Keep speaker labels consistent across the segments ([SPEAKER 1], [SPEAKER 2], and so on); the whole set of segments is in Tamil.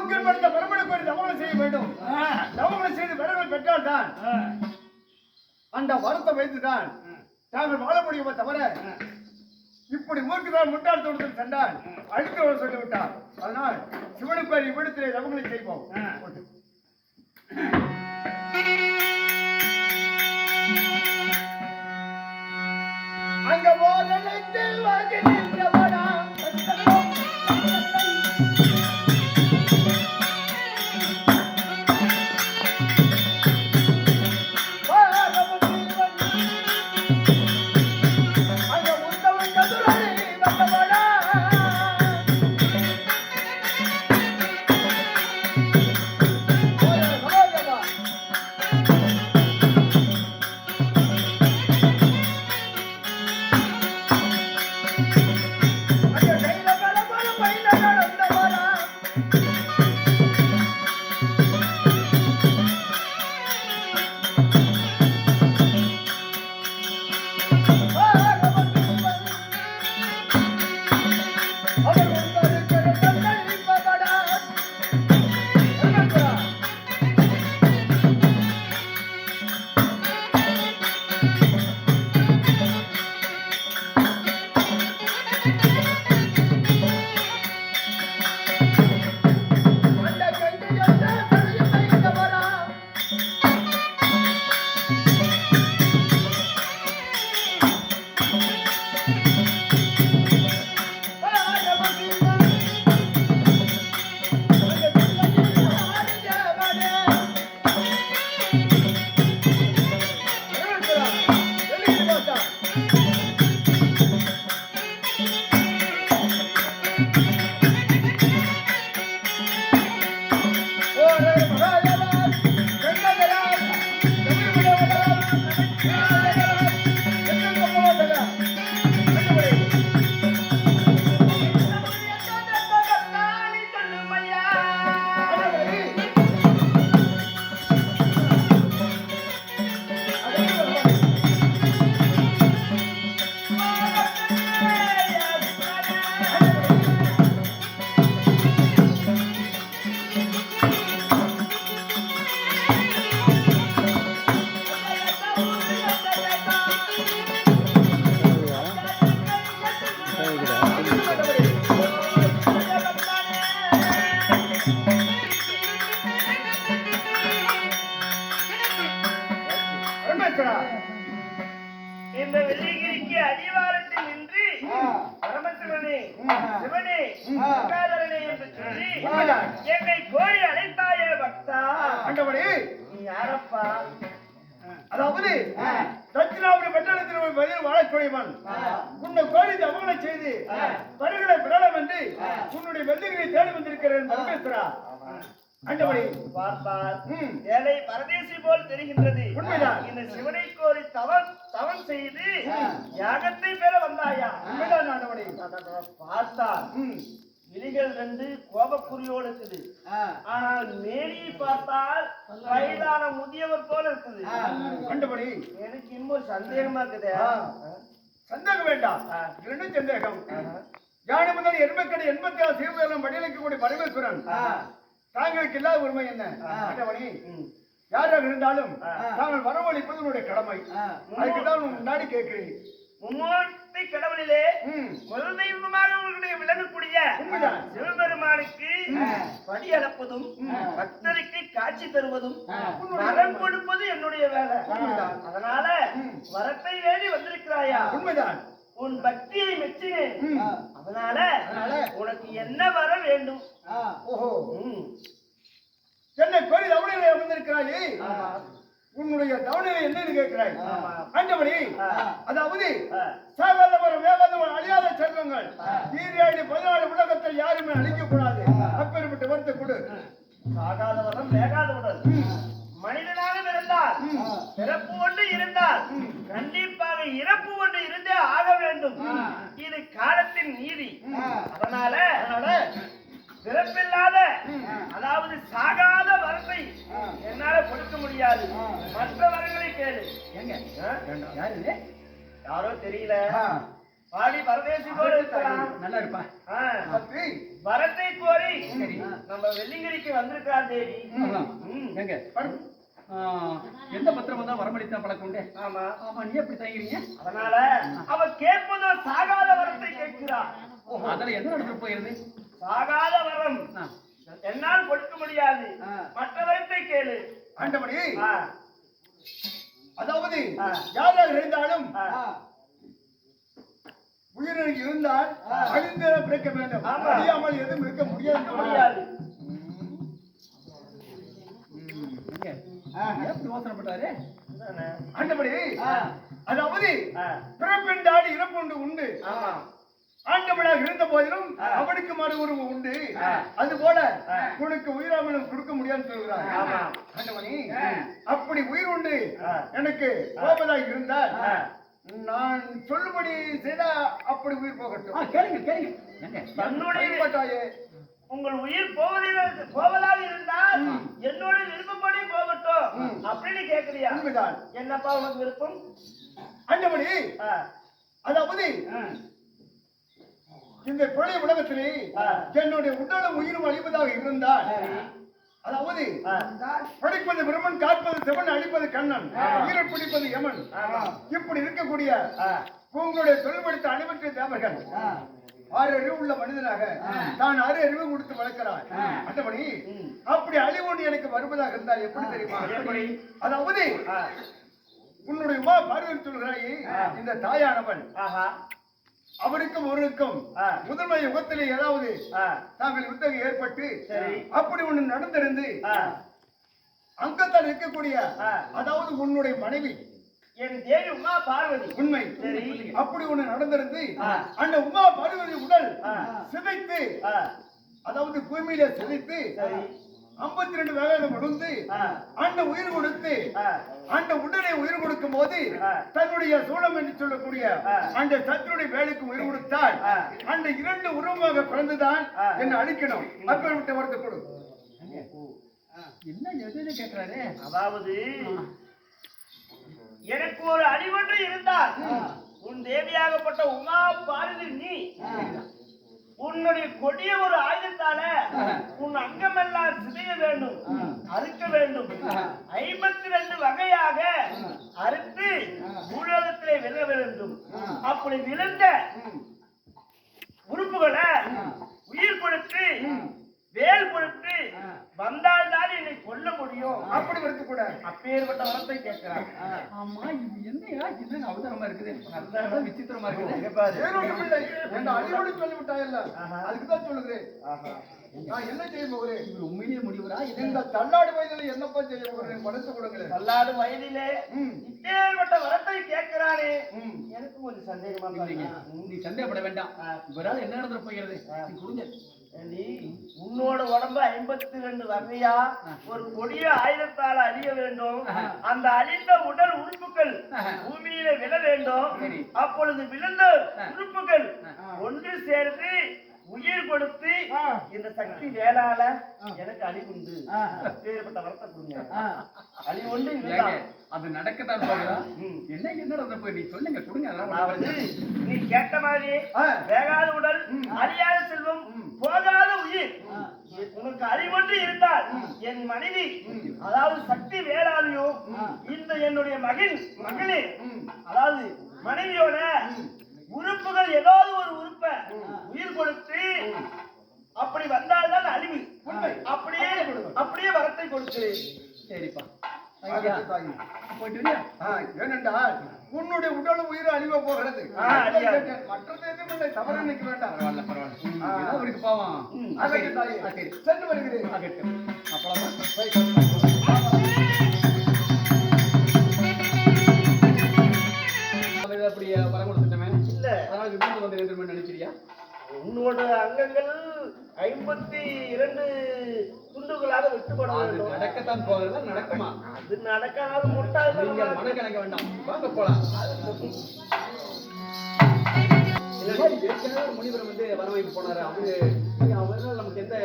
[SPEAKER 1] மூக்கில் படுத்த பரமனுக்கு ஒரு தவணை செய்ய வேண்டும். தவணை செய்து வரவை பெற்றால் தான் அந்த வரத்தை வைத்துதான் தாங்கள் வாழ முடியுமே தவிர இப்படி மூக்குதான் முட்டாள் தோட்டத்தில் சென்றால் அழித்தவர் சொல்லிவிட்டார். அதனால் சிவனுக்கு பேர் இவ்விடத்திலே தவங்களை செய்வோம். அங்க போதனைத்தில் வாங்கி நின்றவனா
[SPEAKER 2] இந்த வெள்ளிகிரிக்கு அடிவாரத்தில் நின்று பரமசிவனே சிவனே கங்காதரனே என்று சொல்லி என்னை கோரி அழைத்தாயே பக்தா.
[SPEAKER 1] நீ
[SPEAKER 2] யாரப்பா?
[SPEAKER 1] அதாவது தட்சிணாபுரி பட்டணத்தில் பதில் வாழக்கூடியவன் உன்னை கோரி தவங்களை செய்து பருகளை விடலாம் என்று உன்னுடைய வெள்ளிகிரியை தேடி வந்திருக்கிறேன் பரமேஸ்வரா.
[SPEAKER 2] பார்ப்பார் ஏழை பரதேசி போல் தெரிகின்றது.
[SPEAKER 1] உண்மைதான்.
[SPEAKER 2] இந்த சிவனை கோரி தவம் செய்து யாகத்தை பெற வந்தாயா?
[SPEAKER 1] உண்மைதான் ஆண்டவனே.
[SPEAKER 2] பார்த்தா விழிகள் ரெண்டு கோபக்குறியோடு இருக்குது. ஆனால் மேனியை பார்த்தால் வயதான முதியவர் போல இருக்குது.
[SPEAKER 1] கண்டபடி
[SPEAKER 2] எனக்கு இன்னும் சந்தேகமா இருக்குது.
[SPEAKER 1] சந்தேகம் வேண்டாம், இரண்டு சந்தேகம். யானை முதல் 86 சீர்தேலம் படியலைக்கக்கூடிய பரமேஸ்வரன் தாங்களுக்கு இல்லாத உரிமை என்ன? ஆண்டவனே, யாராக இருந்தாலும் தாங்கள் வரவழைப்பது உன்னுடைய கடமை. அதுக்குதான் முன்னாடி கேட்கிறேன்.
[SPEAKER 2] மும்மூர்த்தி கடவுளிலே முதல் தெய்வமாக உங்களுடைய விளங்கக்கூடிய சிவபெருமானுக்கு படி அளப்பதும் பக்தருக்கு காட்சி தருவதும் வரம் கொடுப்பது என்னுடைய வேலை. அதனால வரத்தை வேண்டி வந்திருக்கிறாயா?
[SPEAKER 1] உண்மைதான்.
[SPEAKER 2] உன் பக்தியை மெச்சினேன். அதனால உனக்கு என்ன வர வேண்டும்?
[SPEAKER 1] ஓஹோ, என்னை கோரி தவணைகளை அமர்ந்திருக்கிறாயே, உன்னுடைய தவணையை என்னன்னு கேட்கிறாய்? ஆண்டவனே, அதாவது சாகாத வரம் வேகாத வரம் அழியாத செல்வங்கள் ஈராடி 14 உலகத்தில் யாருமே அழிக்க கூடாது. அப்பேற்பட்ட வரத்தை கொடு.
[SPEAKER 2] சாகாத வரம் வேகாத உடல் மனிதனாக இருந்தால் பிறப்பு ஒன்று இருந்தால் கண்டிப்பாக இறப்பு ஒன்று இருந்தே ஆக வேண்டும். இது காலத்தின் நீதி. அதனால பிறப்பில்லாத அதாவது சாகாத வரத்தை என்னால கொடுக்க முடியாது. மற்ற வரங்களை கேளு. யாரோ தெரியல. பாடி பரதேசி கூட இருக்கலாம்.
[SPEAKER 3] நல்லா இருப்பா.
[SPEAKER 1] பத்தி
[SPEAKER 2] வரத்தை கோரி
[SPEAKER 3] சரி.
[SPEAKER 2] நம்ம வெள்ளிங்கிரிக்கு வந்திருக்கார் தேவி.
[SPEAKER 3] எங்க எந்த பத்திரம் வந்தா வரமளித்தா பழக்கம் உண்டு.
[SPEAKER 2] ஆமா
[SPEAKER 3] ஆமா, நீ எப்படி தயங்குறீங்க?
[SPEAKER 2] அதனால அவ கேட்பதோ சாகாத வரத்தை கேட்கிறார்.
[SPEAKER 3] அதுல என்ன நடந்து போயிருது?
[SPEAKER 2] சாகாத வரம் என்னால் கொடுக்க முடியாது, மற்ற வரத்தை கேளு.
[SPEAKER 1] ஆண்டவனே,
[SPEAKER 2] ஆ,
[SPEAKER 1] அதாவது யாராக இருந்தாலும்
[SPEAKER 2] ஆ.
[SPEAKER 1] உயிரிழந்து இருந்தால் அழிந்த பிறக்க வேண்டும்.
[SPEAKER 2] ஆமா.
[SPEAKER 1] அழியாமல் எதுவும் இருக்க முடியாது.
[SPEAKER 2] முடியாது.
[SPEAKER 3] எப்படி யோசனைப்பட்டாரு?
[SPEAKER 2] அதானே.
[SPEAKER 1] ஆண்டவனே, அதாவது
[SPEAKER 2] ஆ,
[SPEAKER 1] பிறப்பென்றால் இறப்பு ஒன்று உண்டு.
[SPEAKER 2] ஆமா.
[SPEAKER 1] ஆண்டவனாக இருந்த போதிலும் அவனுக்கு மறு உருவம் உண்டு. அது போல உனக்கு உயிராமலும் கொடுக்க முடியாதுன்னு சொல்கிறார்.
[SPEAKER 2] ஆமா.
[SPEAKER 1] ஆண்டவனே, அப்படி உயிர் உண்டு எனக்கு கோபதாக இருந்தால் நான் சொல்லுபடி செய்தா அப்படி உயிர் போகட்டும்.
[SPEAKER 3] கேளுங்க கேளுங்க. எங்க
[SPEAKER 2] தன்னுடைய
[SPEAKER 1] கைப்பட்டாயே.
[SPEAKER 2] உங்கள் உயிர் போவதாக இருந்தால் என்னோட விருப்பப்படி போகட்டும் அப்படின்னு கேக்குறியா?
[SPEAKER 1] உண்மைதான்.
[SPEAKER 2] என்னப்பா உனக்கு விருப்பம்?
[SPEAKER 1] ஆண்டவனே,
[SPEAKER 2] ஆ,
[SPEAKER 1] அதாவது இந்த பழைய உலகத்திலே என்னுடைய உடலும் உயிரும் அழிப்பதாக இருந்தால், அதாவது படிப்பது பிரம்மன், காப்பது செவன், அழிப்பது கண்ணன், உயிரை பிடிப்பது யமன், இப்படி இருக்கக்கூடிய உங்களுடைய தொழில்படுத்த அனைவற்ற தேவர்கள் 6 அறிவு உள்ள மனிதனாக தான் 6 அறிவு கொடுத்து வளர்க்கிறார். அந்தபடி அப்படி அழிவு எனக்கு வருவதாக இருந்தால் எப்படி தெரியுமா? அதாவது உன்னுடைய உமா பார்வதி சொல்கிறாயே, இந்த தாயானவன் அவருக்கும் ஒருவருக்கும் முதன்மை யுகத்திலே ஏதாவது தாங்கள் யுத்தம் ஏற்பட்டு அப்படி ஒண்ணு நடந்திருந்து அங்கத்தான் இருக்கக்கூடிய, அதாவது உன்னுடைய மனைவி
[SPEAKER 2] என் தேவி உமா பார்வதி
[SPEAKER 1] உண்மை அப்படி ஒண்ணு நடந்திருந்து அந்த உமா பார்வதி உடல் சிதைத்து, அதாவது பூமியில சிதைத்து 52 வேகம் விழுந்து அந்த உயிர் கொடுத்து அந்த உடலை உயிர் கொடுக்கும் போது தன்னுடைய சூழம் என்று சொல்லக்கூடிய அந்த சத்துருடைய வேலைக்கு உயிர் கொடுத்தால் அந்த 2 உருவமாக பிறந்துதான் என்னை அழிக்கணும். அப்பேற்பட்ட வரத்தை கொடு.
[SPEAKER 3] என்ன எதுன்னு கேட்கிறாரு?
[SPEAKER 2] அதாவது எனக்கு ஒரு அடிவொன்று இருந்தால் உன் தேவியாகப்பட்ட உமா பார்வதி நீ உன்னுடைய கொடிய ஒரு ஆயுதத்தால உன் அங்கமெல்லாம் சிதைய வேண்டும், அறுக்க வேண்டும். 52 வகையாக அறுத்து பூலோகத்திலே விழ வேண்டும். அப்படி விழுந்த உறுப்புகளை உயிர் கொடுத்து வேல் கொடுத்து வந்தால்தான் என்னை கொல்ல முடியும்.
[SPEAKER 1] அப்படி இருக்க கூட
[SPEAKER 2] அப்பேற்பட்ட வரத்தை கேட்கிறார்.
[SPEAKER 3] ஆமா, இது என்னையா என்ன அவதாரமா இருக்குது? விசித்திரமா இருக்குது.
[SPEAKER 1] வேறொன்றும் இல்லை. என் அடியோடு சொல்லிவிட்டாயல்ல, அதுக்குதான் சொல்லுகிறேன். நான் என்ன செய்ய போகிறேன்?
[SPEAKER 3] இவர் உண்மையிலேயே முடிவுரா?
[SPEAKER 1] இந்த தள்ளாடு வயதில் என்னப்பா செய்ய போகிறேன்? பணத்தை கொடுங்களேன்.
[SPEAKER 2] தள்ளாடு வயதிலே இப்பேற்பட்ட வரத்தை கேட்கிறானே, எனக்கு கொஞ்சம் சந்தேகமா
[SPEAKER 3] இல்லைங்க. நீ சந்தேகப்பட வேண்டாம். இவரால் என்ன நடந்துட போகிறது? கொடுங்க.
[SPEAKER 2] உன்னோட உடம்பு 52 வகையா ஒரு கொடிய ஆயுதத்தால் அழிய வேண்டும். அந்த அழிந்த உடல் உறுப்புகள் பூமியில விழ வேண்டும். அப்பொழுது விழுந்த உறுப்புகள் ஒன்று சேர்ந்து உயிர் கொடுத்து இந்த சக்தி வேளால எனக்கு அழிவுண்டு. வேறுபட்ட வரத்தை கொடுங்க. அழிவு ஒன்று
[SPEAKER 3] அது நடக்கத்தான் போகிறா. என்ன நடந்த போய் நீ சொல்லுங்க, கொடுங்க.
[SPEAKER 2] அதாவது நீ கேட்ட மாதிரி வேகாத உடல், அழியாத செல்வம், போகாத உயிர். உனக்கு அறிவொன்று இருந்தால் என் மனைவி, அதாவது சக்தி வேளாளையும் இந்த என்னுடைய மகளே, அதாவது மனைவியோட உறுப்புகள் ஏதாவது ஒரு உறுப்பை உயிர் கொடுத்து அப்படி வந்தால்தான் அழிவு. அப்படியே வரத்தை கொடுக்கிறேன்.
[SPEAKER 3] சரிப்பா,
[SPEAKER 1] ஏனென்றால் உன்னுடைய உடலும் உயிர் அழிவ போகிறது. மற்றது எதுவும் இல்லை, தவறு நினைக்க வேண்டாம்.
[SPEAKER 3] பரவாயில்ல. அவருக்கு பாவம்.
[SPEAKER 1] சென்று வருகிறேன்.
[SPEAKER 3] அப்படி வரம் கொடுத்துட்டமே
[SPEAKER 2] இல்ல,
[SPEAKER 3] அதனால விபத்து வந்து எழுதுமே நினைக்கிறியா?
[SPEAKER 2] உன்னோட அங்கங்கள் 52 துண்டுகளாக வெட்டுப்பட வேண்டும்.
[SPEAKER 3] நடக்கத்தான் போகிறதா? நடக்குமா?
[SPEAKER 2] அது நடக்காத முட்டாள்.
[SPEAKER 3] நீங்க மனக்கணக்க வேண்டாம், வாங்க போலாம். முனிவரம் வந்து வரவைக்கு போனாரு. அவரு நமக்கு எந்த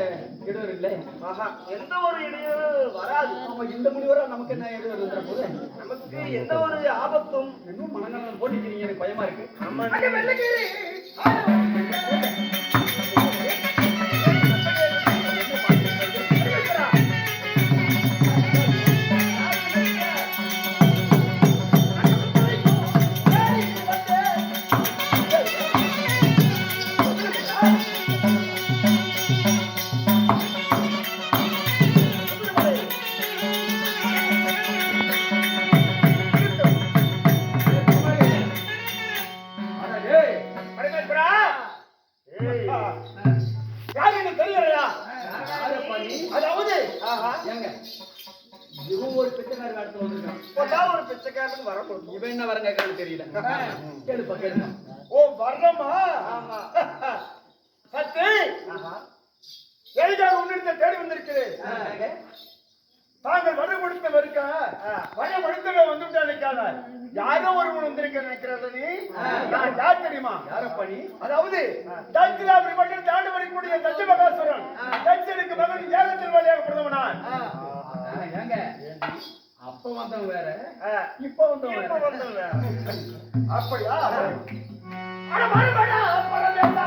[SPEAKER 3] இடையூறு இல்லை.
[SPEAKER 2] ஆஹா, எந்த ஒரு இடையூறும் வராது.
[SPEAKER 3] அப்ப இந்த முடிவரை நமக்கு என்ன இடையூறு இருக்கிற போது
[SPEAKER 2] நமக்கு எந்த ஒரு ஆபத்தும்
[SPEAKER 3] இன்னும் மனநலம் போட்டிக்கிறீங்க, எனக்கு பயமா இருக்கு.
[SPEAKER 2] நம்ம
[SPEAKER 3] ஆனா டேய்,
[SPEAKER 2] பரமேஸ்வரா, ஏய்,
[SPEAKER 1] யாரு எனக்கு தெரியலையா?
[SPEAKER 3] யாரப்பா நீ?
[SPEAKER 1] அதாவது
[SPEAKER 2] ஆஹா,
[SPEAKER 3] ஏங்க, இவன் ஒரு பிச்சைக்கார காலத்துல வந்திருக்கான்.
[SPEAKER 2] இப்பதான் ஒரு பிச்சைக்காரனுக்கு வர கொடுக்கும்.
[SPEAKER 3] இவன் என்ன வரம் கேட்கறான்னு தெரியல. கேளுப்பா, கேளுப்பா.
[SPEAKER 1] ஓ வர்றமா
[SPEAKER 2] ஆமா,
[SPEAKER 1] சத்து
[SPEAKER 2] ஆஹா,
[SPEAKER 1] எதுக்காக உன்னிடத்தை தேடி வந்திருக்கிறேன்? தாங்கள் வரம் கொடுத்தவருக்க வரம் கொடுத்தவன் வந்துவிட்டா நினைக்காத. யாரோ ஒருவன் வந்திருக்க நினைக்கிறத நீ? நான் யார் தெரியுமா?
[SPEAKER 3] யாரப்பா நீ?
[SPEAKER 1] அதாவது தட்சிணாபுரி மட்டும் தாண்டி வரக்கூடிய தட்சி மகாசுரன் தட்சனுக்கு மகன் ஏகத்தில் வழியாக பிறந்தவனான்.
[SPEAKER 3] ஏங்க, அப்ப வந்தவன் வேற, இப்ப வந்தவன்
[SPEAKER 2] இப்ப
[SPEAKER 3] வேற.
[SPEAKER 2] வந்தவன்.
[SPEAKER 1] அப்படியா? அட மறுபடா பரமேசா.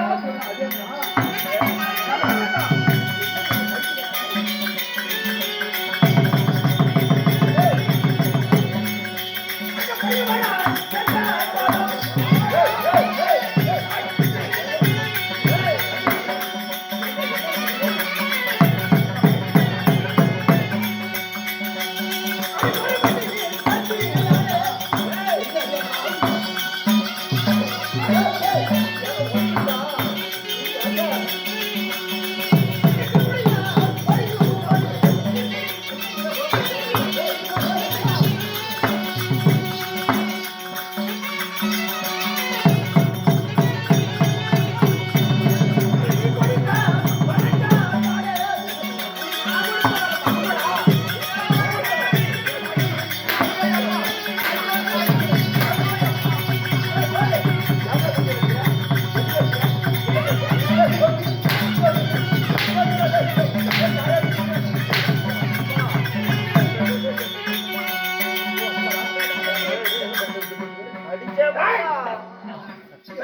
[SPEAKER 2] அடிச்சே பா.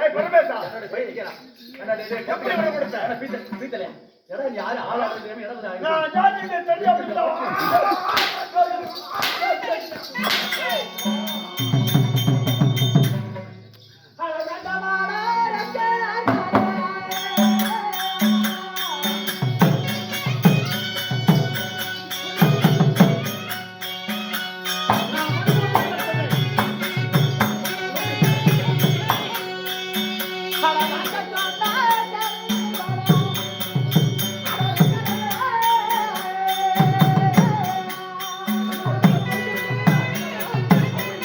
[SPEAKER 1] ஏய் பரமேசா,
[SPEAKER 3] போய் நிக்கிறான். ஏன்டா டேய், டேய்,
[SPEAKER 1] எப்படி வரம் கொடுத்த?
[SPEAKER 3] ஏன்டா பீத்தல? ஏடா நீ யாரு ஆளாளு தெரியாம இடம் வந்து
[SPEAKER 1] நான் ஜாதியில தெரியா அப்படின்னா
[SPEAKER 4] Thank you.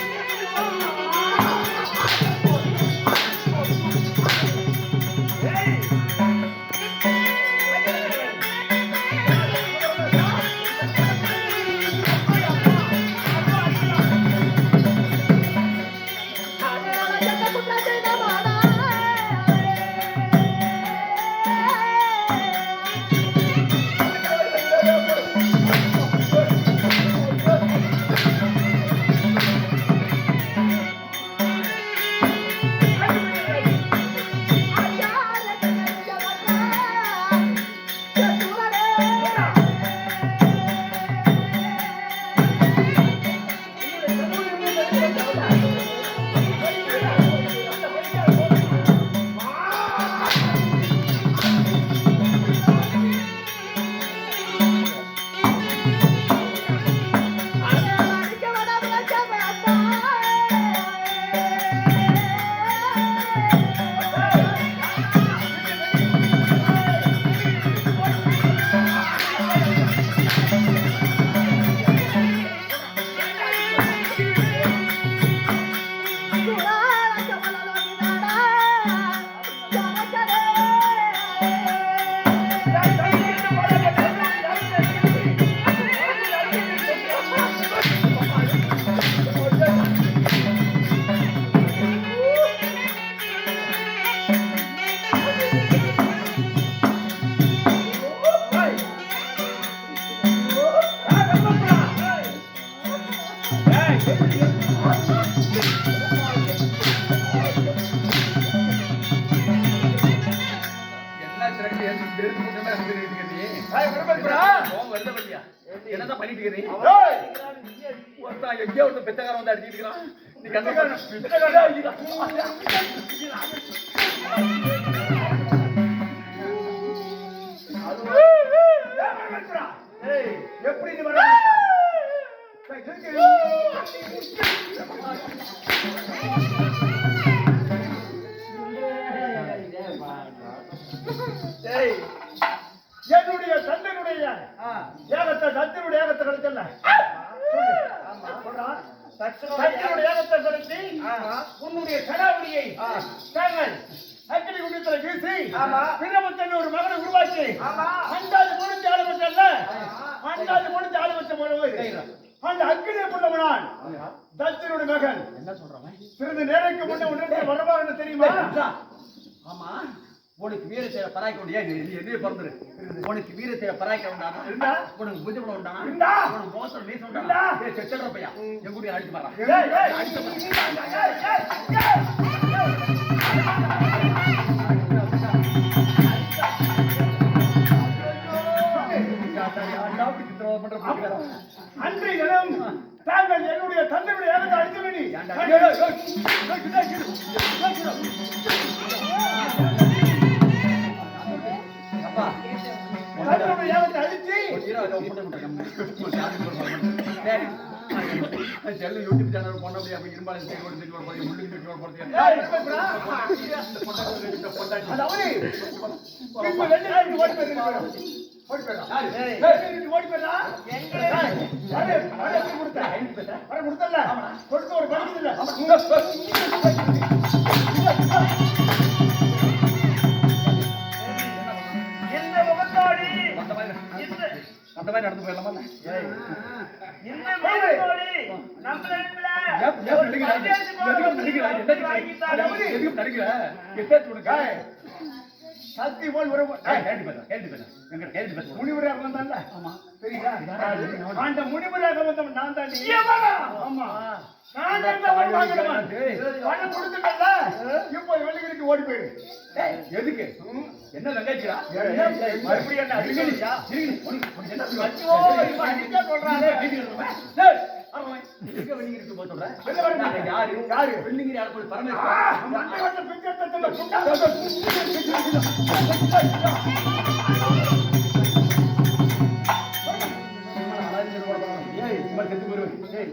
[SPEAKER 3] என்ன திரண்டு எடுத்து போட்டுமே அப்படி இருக்கிறீ
[SPEAKER 1] ஏய், விரும்புறா?
[SPEAKER 3] கோவம் வருத பத்தியா என்னதான் பண்ணிட்டு இருக்கிறீ
[SPEAKER 1] ஏய்,
[SPEAKER 3] ஒருத்தன் எங்கேயோ ஒருத்தன் பெத்தக்காரன் வந்து அடிச்சிட்டு இருக்கிறான் நீ
[SPEAKER 1] விரும்புறா? ஏய், எப்படி நீ வர ஏய், ஏய், என்னுடைய தந்தையுடைய ஏகத்தை தத்தினுடைய ஏகத்தை கிடைச்சல தத்தினுடைய ஏகத்தை கிடைச்சி உன்னுடைய கடாவுடியை தாங்கள் அக்கினி குண்டத்தில் வீசி பிரமத்தன் ஒரு மகனை உருவாக்கி அண்டாது முடிஞ்சு ஆளுமச்சல்ல அண்டாது முடிஞ்சு ஆளுமச்ச போனவர் அந்த அக்கினியை கொண்டவனான் தத்தினுடைய மகன்
[SPEAKER 3] என்ன சொல்றான்
[SPEAKER 1] சிறிது நேரைக்கு முன்ன உன்னிடத்தை வருவான்னு தெரியுமா?
[SPEAKER 3] ஆமா உனக்கு வீரத்தை பராய்க்க முடியா எதிரே பிறந்துரு உனக்கு வீரத்தை பராய்க்க உண்டானா
[SPEAKER 1] இருந்தா
[SPEAKER 3] உனக்கு புஜபலம் உண்டானா
[SPEAKER 1] இருந்தா
[SPEAKER 3] உனக்கு மோசம் நீசம் உண்டானா செச்சடுற பையா என் கூட அடிச்சு மாறான்
[SPEAKER 1] ஏய், ஏய்,
[SPEAKER 3] அடிச்சு
[SPEAKER 1] அன்றைய தினம் தாங்கள் என்னுடைய தந்தையுடைய ஏகத்தை அடித்து நீ
[SPEAKER 3] அப்பா
[SPEAKER 1] தந்தையுடைய ஏகத்தை அடிச்சு
[SPEAKER 3] செல்லு யூடியூப் சேனல் போன அப்படியே அப்படி இரும்பாலும்
[SPEAKER 1] ஏய், விரும்புறா? அது அவனே. இப்ப ரெண்டு நாளைக்கு ஓடி போயிருக்கா? ஓடி போயிடா. ஏய், ஓடி போயிடா? ஏய், வர எப்படி கொடுத்த? வர கொடுத்தல்ல? கொடுத்த ஒரு படிக்குது இல்ல?
[SPEAKER 2] இந்த முகத்தோடி
[SPEAKER 3] அந்த மாதிரி நடந்து போயிடலாமா
[SPEAKER 2] இந்த முகத்தோடி நம்ம இடத்துல
[SPEAKER 1] ஏய், சக்தி போல் ஒரு முனிவராக வந்தான்ல? தெரியுதா? அந்த முனிவராக வந்தவன் நான் தாண்டி. ஆமா. நான் தான் வாங்கிடுவான். பணம் கொடுத்துட்டல்ல? இப்போ வெளிக்கிட்டு ஓடி போயிரு.
[SPEAKER 3] எதுக்கு என்ன வெங்காய்க்கிறா
[SPEAKER 1] மறுபடியும் என்ன அடிக்கடியா? அச்சோ, இவன் அடிக்க சொல்றானே.
[SPEAKER 3] யாரு
[SPEAKER 1] யாரு?
[SPEAKER 3] வெள்ளிங்கிரி ஆளப்போய் பரமேஸ்வரன்
[SPEAKER 1] மண்டை வந்த பிச்சத்தத்துல புண்டா.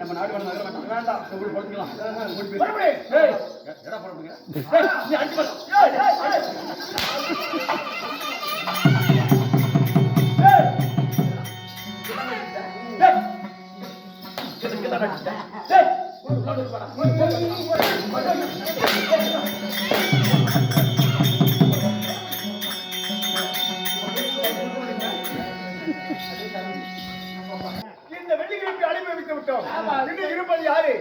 [SPEAKER 3] நம்ம நாடு வேண்டாம் வேண்டாம் படுத்துக்கலாம்
[SPEAKER 1] மறுபடியும்.
[SPEAKER 3] எடா போடுங்க
[SPEAKER 1] இந்த வெள்ளிக்கிழமை அனுபவித்து விட்டோம். இன்னும் இருப்பது யாரு?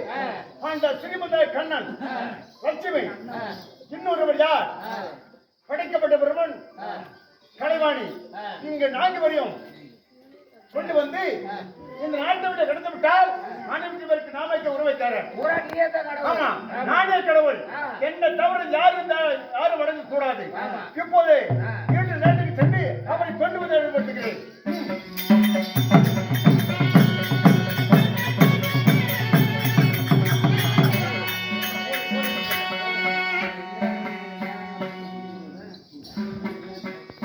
[SPEAKER 1] அந்த ஸ்ரீமந்த கண்ணன், லட்சுமி. இன்னொருவர் யார்? படைக்கப்பட்ட பிரம்மன், கலைவாணி. இங்க 4 வரையும் கொண்டு வந்து இந்த நாட்டை விட கடந்து விட்டால் அனைத்து பேருக்கு நாமைக்க உறவை தரேன். ஆமா, நானே கடவுள். என்ன தவிர யாரும் வணங்க கூடாது. இப்போது வீட்டு நாட்டுக்கு சென்று அவரை கொண்டு வந்து எழுபட்டுகிறேன்.